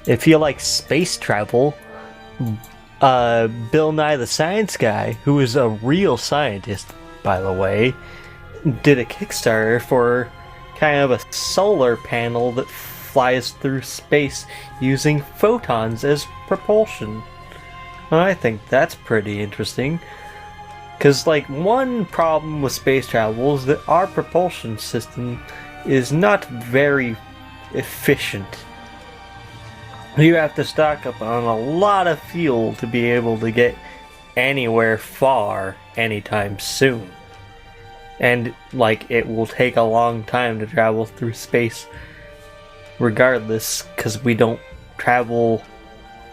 If you like space travel, Bill Nye the Science Guy, who is a real scientist, by the way, did a Kickstarter for kind of a solar panel that flies through space using photons as propulsion. I think that's pretty interesting. Because, like, one problem with space travel is that our propulsion system is not very efficient. You have to stock up on a lot of fuel to be able to get anywhere far anytime soon. And, like, it will take a long time to travel through space regardless, because we don't travel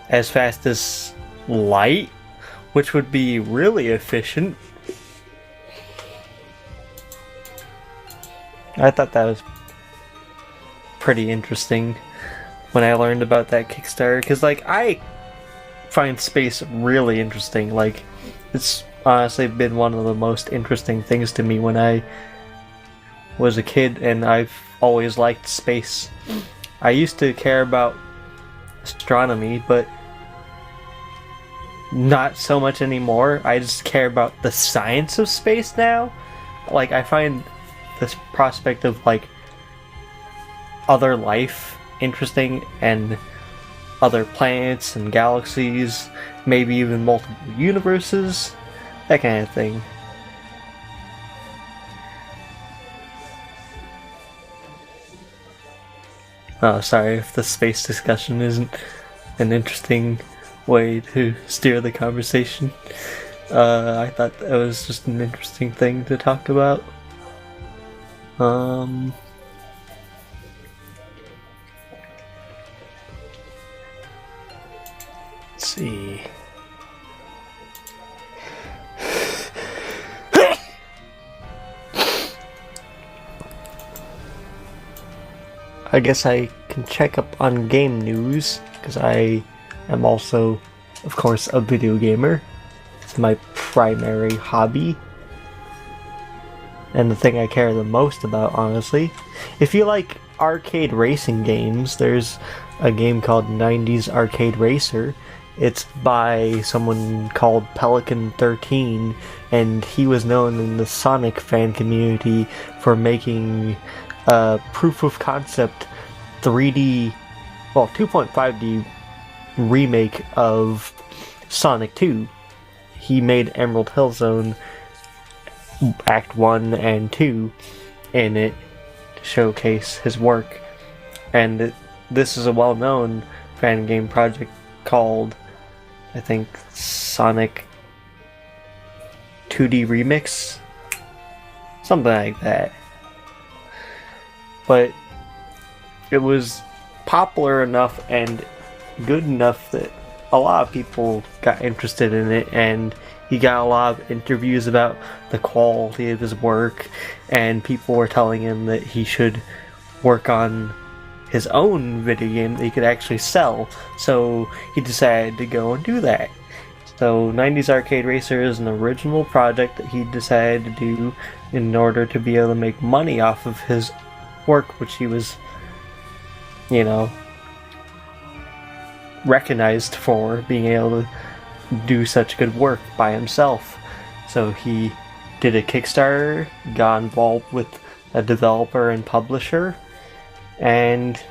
as fast as light, which would be really efficient. I thought that was pretty interesting when I learned about that Kickstarter, because, like, I find space really interesting. Like, it's honestly been one of the most interesting things to me when I was a kid, and I've always liked space. I used to care about astronomy, but not so much anymore. I just care about the science of space now. Like, I find this prospect of, like, other life interesting, and other planets and galaxies, maybe even multiple universes, that kind of thing. Oh, sorry if the space discussion isn't an interesting way to steer the conversation. I thought that was just an interesting thing to talk about. Let's see. I guess I can check up on game news, because I am also, of course, a video gamer. It's my primary hobby, and the thing I care the most about, honestly. If you like arcade racing games, there's a game called 90s Arcade Racer. It's by someone called Pelican13, and he was known in the Sonic fan community for making proof of concept 3D, well, 2.5D remake of Sonic 2. He made Emerald Hill Zone Act 1 and 2 in it to showcase his work. And this is a well-known fan game project called, I think, Sonic 2D Remix? Something like that. But it was popular enough and good enough that a lot of people got interested in it, and he got a lot of interviews about the quality of his work, and people were telling him that he should work on his own video game that he could actually sell, so he decided to go and do that. So 90s Arcade Racer is an original project that he decided to do in order to be able to make money off of his work, which he was, you know, recognized for being able to do such good work by himself. So he did a Kickstarter, got involved with a developer and publisher, and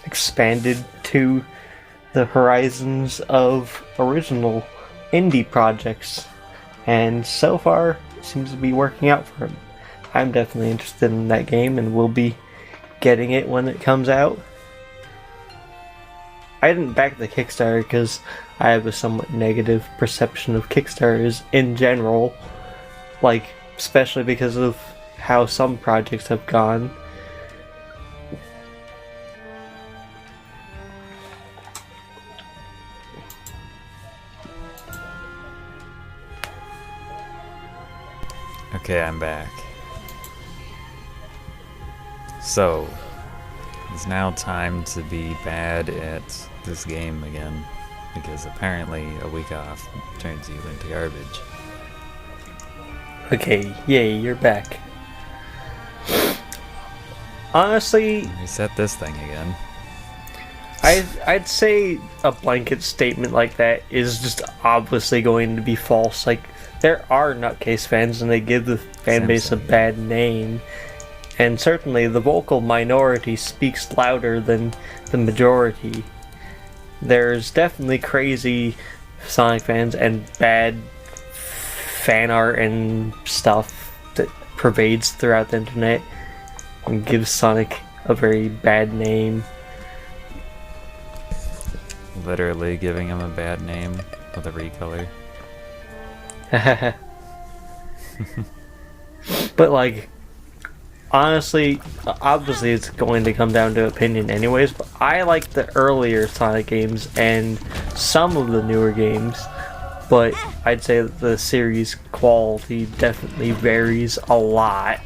expanded to the horizons of original indie projects. And so far, it seems to be working out for him. I'm definitely interested in that game and will be getting it when it comes out. I didn't back the Kickstarter because I have a somewhat negative perception of Kickstarters in general, like, especially because of how some projects have gone. Okay, I'm back. So, it's now time to be bad at this game again, because apparently a week off turns you into garbage. Okay, yay, you're back. Honestly, Reset this thing again. I'd say a blanket statement like that is just obviously going to be false. Like, there are nutcase fans, and they give the fan base a bad name. And certainly, the vocal minority speaks louder than the majority. There's definitely crazy Sonic fans and bad fan art and stuff that pervades throughout the internet and gives Sonic a very bad name. Literally giving him a bad name with a recolor. But like, honestly, obviously it's going to come down to opinion anyways, but I like the earlier Sonic games and some of the newer games, but I'd say that the series quality definitely varies a lot.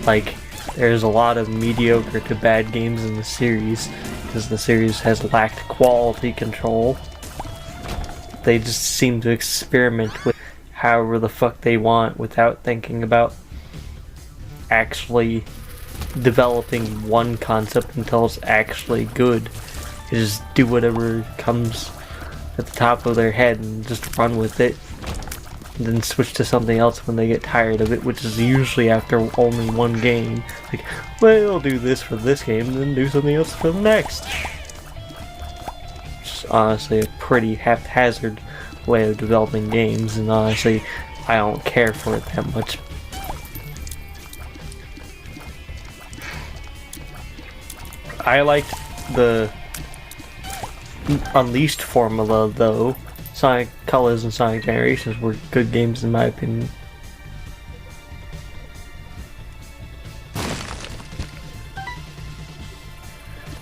Like, there's a lot of mediocre to bad games in the series because the series has lacked quality control. They just seem to experiment with however the fuck they want without thinking about actually developing one concept until it's actually good. They just do whatever comes at the top of their head and just run with it, and then switch to something else when they get tired of it, which is usually after only one game. Like, well, I'll do this for this game and then do something else for the next. Which is honestly a pretty haphazard way of developing games, and honestly, I don't care for it that much. I liked the Unleashed formula, though. Sonic Colors and Sonic Generations were good games in my opinion.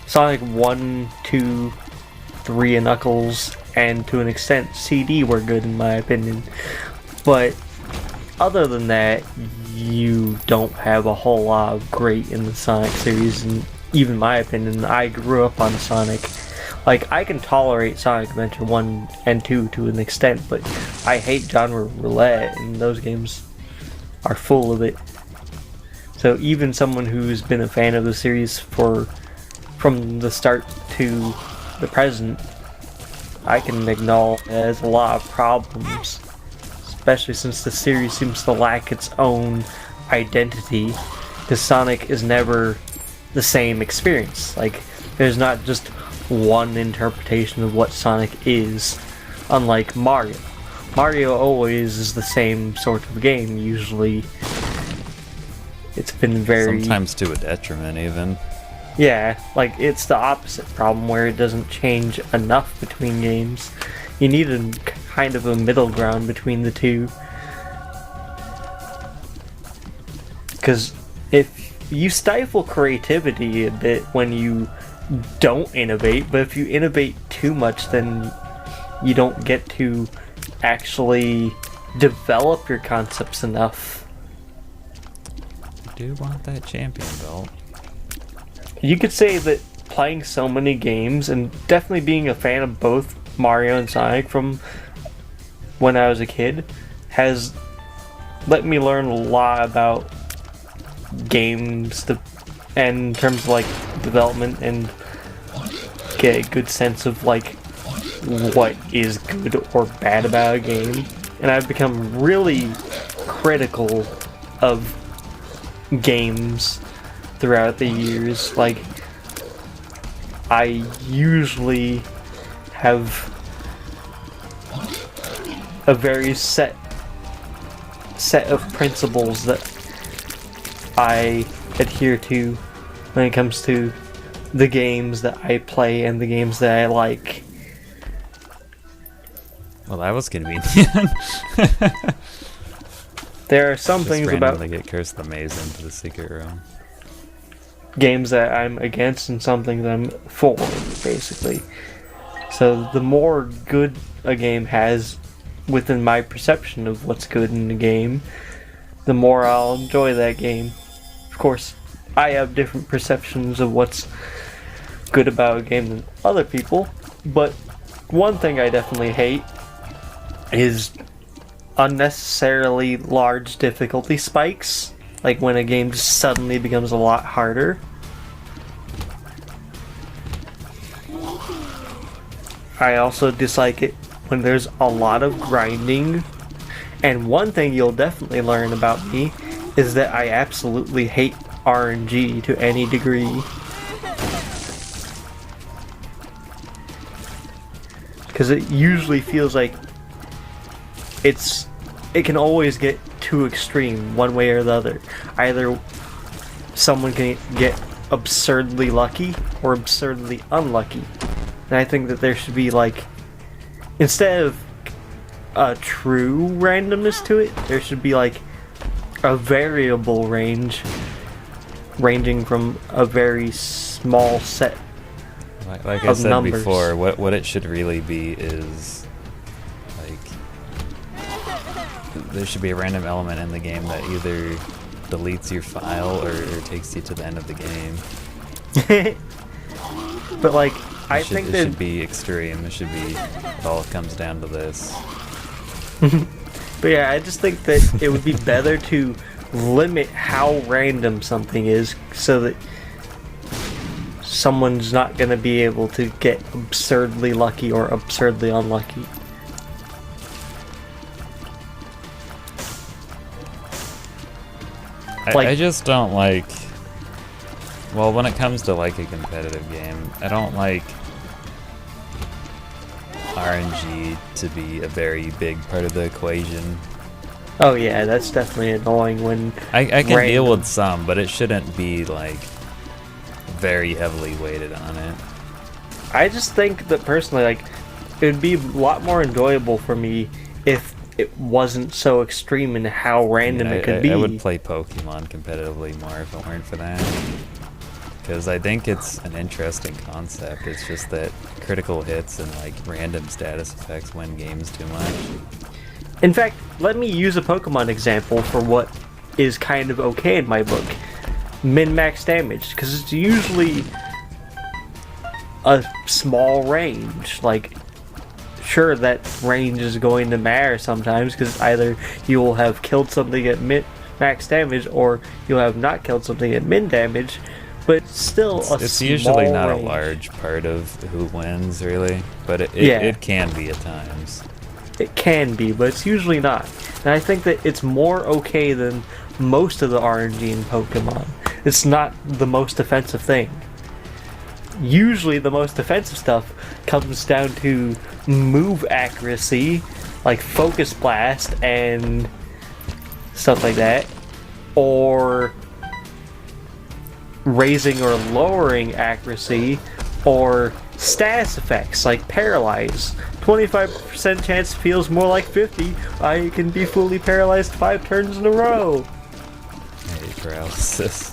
Sonic 1, 2, 3, and Knuckles, and to an extent CD were good in my opinion. But other than that, you don't have a whole lot of great in the Sonic series, and even my opinion, I grew up on Sonic. Like, I can tolerate Sonic Adventure 1 and 2 to an extent, but I hate genre roulette, and those games are full of it. So even someone who's been a fan of the series from the start to the present, I can acknowledge it has a lot of problems, especially since the series seems to lack its own identity, because Sonic is never the same experience. Like, there's not just one interpretation of what Sonic is, unlike Mario. Mario always is the same sort of game, usually. It's been very... sometimes to a detriment, even. Yeah, like, it's the opposite problem where it doesn't change enough between games. You need a kind of a middle ground between the two. Because if you stifle creativity a bit when you don't innovate, but if you innovate too much, then you don't get to actually develop your concepts enough. I do want that champion belt. You could say that playing so many games and definitely being a fan of both Mario and Sonic from when I was a kid has let me learn a lot about games and in terms of like development, and get a good sense of like what is good or bad about a game. And I've become really critical of games throughout the years. Like, I usually have a very set of principles that I adhere to when it comes to the games that I play and the games that I like. Well, that was convenient. There are some just things about randomly get Curse the Maze into the secret room. games that I'm against and something that I'm for, basically. So the more good a game has within my perception of what's good in the game, the more I'll enjoy that game. Of course, I have different perceptions of what's good about a game than other people, but one thing I definitely hate is unnecessarily large difficulty spikes, like when a game just suddenly becomes a lot harder. I also dislike it when there's a lot of grinding. And one thing you'll definitely learn about me is that I absolutely hate RNG to any degree. Because it usually feels like it can always get too extreme one way or the other. Either someone can get absurdly lucky or absurdly unlucky. And I think that there should be, like, instead of a true randomness to it, there should be like a variable range ranging from a very small set like I of said numbers. before, what it should really be is like there should be a random element in the game that either deletes your file or takes you to the end of the game. But like I think it that should be extreme. It should be, it all comes down to this. but yeah, I just think that it would be better to limit how random something is so that someone's not going to be able to get absurdly lucky or absurdly unlucky. I just don't like, well, when it comes to like a competitive game, I don't like RNG to be a very big part of the equation. Oh yeah, that's definitely annoying when I can deal with some, but it shouldn't be like very heavily weighted on it. I just think that personally, like, it would be a lot more enjoyable for me if it wasn't so extreme in how random it could be. I would play Pokemon competitively more if it weren't for that. Because I think it's an interesting concept. It's just that critical hits and like random status effects win games too much. In fact, let me use a Pokemon example for what is kind of okay in my book. Min-max damage, because it's usually a small range. Like, sure, that range is going to matter sometimes, because either you will have killed something at max damage, or you'll have not killed something at min damage. But still, it's usually not a large part of who wins, really. But it can be at times. It can be, but it's usually not. And I think that it's more okay than most of the RNG in Pokemon. It's not the most offensive thing. Usually the most offensive stuff comes down to move accuracy, like Focus Blast and stuff like that, or raising or lowering accuracy, or status effects like Paralyze. 25% chance feels more like 50. I can be fully paralyzed 5 turns in a row. Hey, paralysis.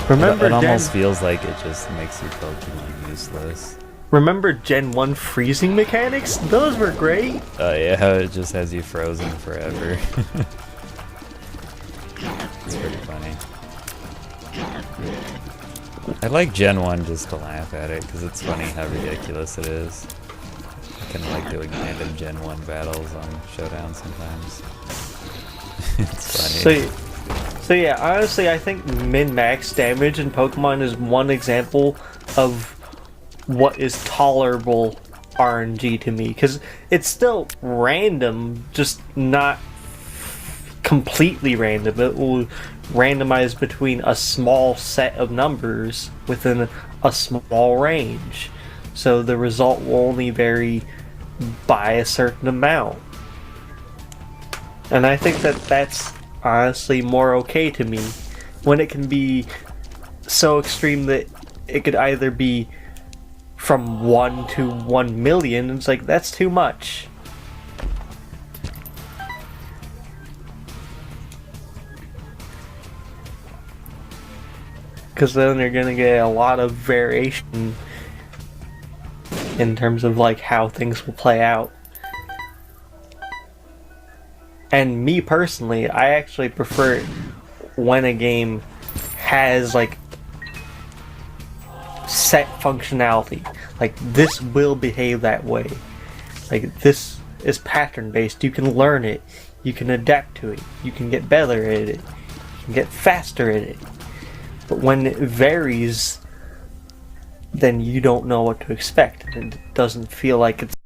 Remember, it almost feels like it just makes your Pokemon useless. Remember Gen 1 freezing mechanics? Those were great. Oh yeah, it just has you frozen forever. It's pretty funny. I like Gen 1 just to laugh at it, because it's funny how ridiculous it is. I kind of like doing random Gen 1 battles on Showdown sometimes. It's funny. So yeah, honestly, I think min-max damage in Pokemon is one example of what is tolerable RNG to me, because it's still random, just not completely random. It will randomize between a small set of numbers within a small range, so the result will only vary by a certain amount. And I think that that's honestly more okay to me, when it can be so extreme that it could either be from 1 to 1 million. It's like, that's too much. Because then you're gonna get a lot of variation in terms of like how things will play out. And me personally, I actually prefer when a game has like set functionality. Like, this will behave that way. Like, this is pattern based. You can learn it. You can adapt to it. You can get better at it. You can get faster at it. But when it varies then you don't know what to expect, and it doesn't feel like it's